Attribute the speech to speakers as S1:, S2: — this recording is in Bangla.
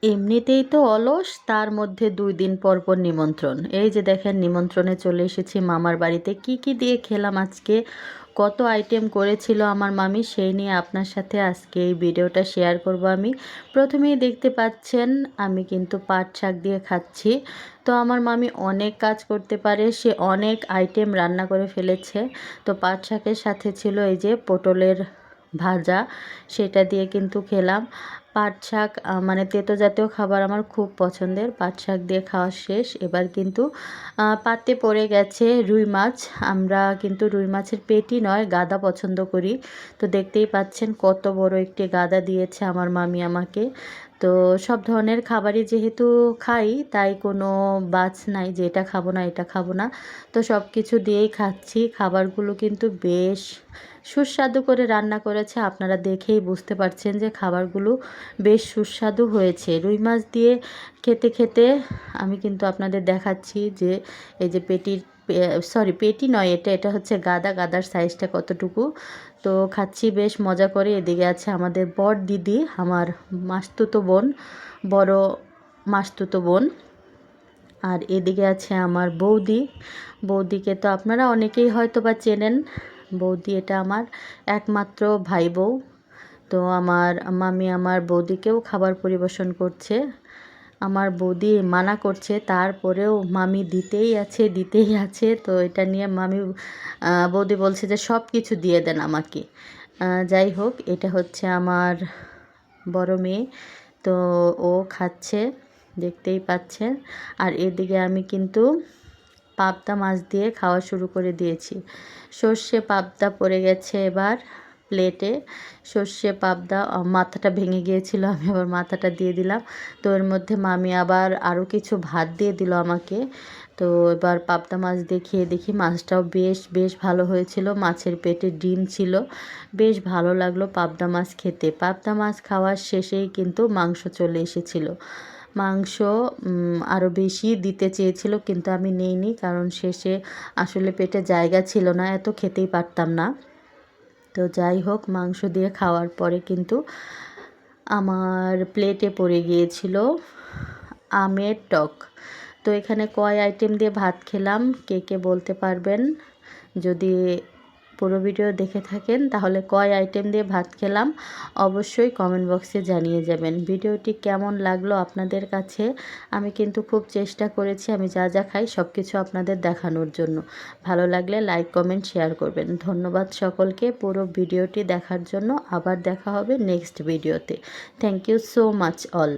S1: এমনিতেই তো অলস, তার মধ্যে ২ দিন পর, পর নিমন্ত্রণ। এই যে দেখেন নিমন্ত্রণে চলে এসেছি মামার বাড়িতে। কি, কি দিয়ে খেলাম আজকে, কত আইটেম করেছিল আমার মামি সেই নিয়ে আপনার সাথে আজকে এই ভিডিওটা শেয়ার করব আমি। প্রথমেই দেখতে পাচ্ছেন আমি কিন্তু পাট শাক দিয়ে খাচ্ছি। তো আমার মামি অনেক কাজ করতে পারে, সে অনেক আইটেম রান্না করে ফেলেছে। তো পাট শাকের সাথে ছিল এই যে পটলের ভাজা, সেটা দিয়ে কিন্তু খেলাম। পাট শাক মানে তেতো জাতীয় খাবার আমার খুব পছন্দের। পাট শাক দিয়ে খাওয়া শেষ। এবার কিন্তু পাতে পড়ে গেছে রুই মাছ। আমরা কিন্তু রুই মাছের পেটি নয় গাদা পছন্দ করি। তো দেখতেই পাচ্ছেন কত বড় একটি গাদা দিয়েছে আমার মামি আমাকে। তো সব ধরনের খাবারই যেহেতু খাই, তাই কোনো বাছ নাই যে এটা খাবো না এটা খাবো না। তো সব কিছু দিয়েই খাচ্ছি। খাবারগুলো কিন্তু বেশ সুস্বাদু করে রান্না করেছে। আপনারা দেখেই বুঝতে পারছেন যে খাবারগুলো বেশ সুস্বাদু হয়েছে। রুই মাছ দিয়ে খেতে খেতে আমি কিন্তু আপনাদের দেখাচ্ছি যে এই যে পেটি নয়, এটা হচ্ছে গাদা। গাদার সাইজটা কতটুকু। তো খাচ্ছি বেশ মজা করে। এদিকে আছে আমাদের বড় দিদি, আমার মাসতুতো বোন, বড় মাসতুতো বোন। আর এদিকে আছে আমার বৌদি। বৌদিকে তো আপনারা অনেকেই হয়তো বা চেনেন। বৌদি এটা আমার একমাত্র ভাই বউ। তো আমার মামি আমার বৌদিকেও খাবার পরিবেশন করছে। আমার বৌদি মানা করছে, তারপরেও মামি দিতেই আছে দিতেই আছে। তো এটা নিয়ে মামি বৌদি বলছে যে সব কিছু দিয়ে দেন আমাকে। যাই হোক, এটা হচ্ছে আমার বড় মেয়ে। তো ও খাচ্ছে, দেখতেই পাচ্ছেন। আর এদিকে আমি কিন্তু পাবদা মাছ দিয়ে খাওয়া শুরু করে দিয়েছি। সর্ষে পাবদা পড়ে গেছে এবার প্লেটে। সর্ষে পাবদা মাথাটা ভেঙে গিয়েছিল, আমি আবার মাথাটা দিয়ে দিলাম। তো এর মধ্যে মামি আবার আরও কিছু ভাত দিয়ে দিল আমাকে। তো এবার পাবদা মাছ দিয়ে খেয়ে দেখি মাছটাও বেশ বেশ ভালো হয়েছিল। মাছের পেটে ডিম ছিল, বেশ ভালো লাগলো পাবদা মাছ খেতে। পাবদা মাছ খাওয়ার শেষেই কিন্তু মাংস চলে এসেছিল। মাংস আরও বেশি দিতে চেয়েছিল, কিন্তু আমি নেইনি, কারণ শেষে আসলে পেটে জায়গা ছিল না, এত খেতেই পারতাম না। তো যাই হোক, মাংস দিয়ে খাওয়ার পরে কিন্তু আমার প্লেটে পড়ে গিয়েছিল আমের টক। তো এখানে কয় আইটেম দিয়ে ভাত খেলাম কে কে বলতে পারবেন? যদি পুরো ভিডিও দেখে থাকেন তাহলে কয় আইটেম দিয়ে ভাত খেলাম অবশ্যই কমেন্ট বক্সে জানিয়ে যাবেন। ভিডিওটি কেমন লাগলো আপনাদের কাছে? আমি কিন্তু খুব চেষ্টা করেছি আমি যা যা খাই সব কিছু আপনাদের দেখানোর জন্য। ভালো লাগলে লাইক কমেন্ট শেয়ার করবেন। ধন্যবাদ সকলকে পুরো ভিডিওটি দেখার জন্য। আবার দেখা হবে নেক্সট ভিডিওতে। Thank you so much all.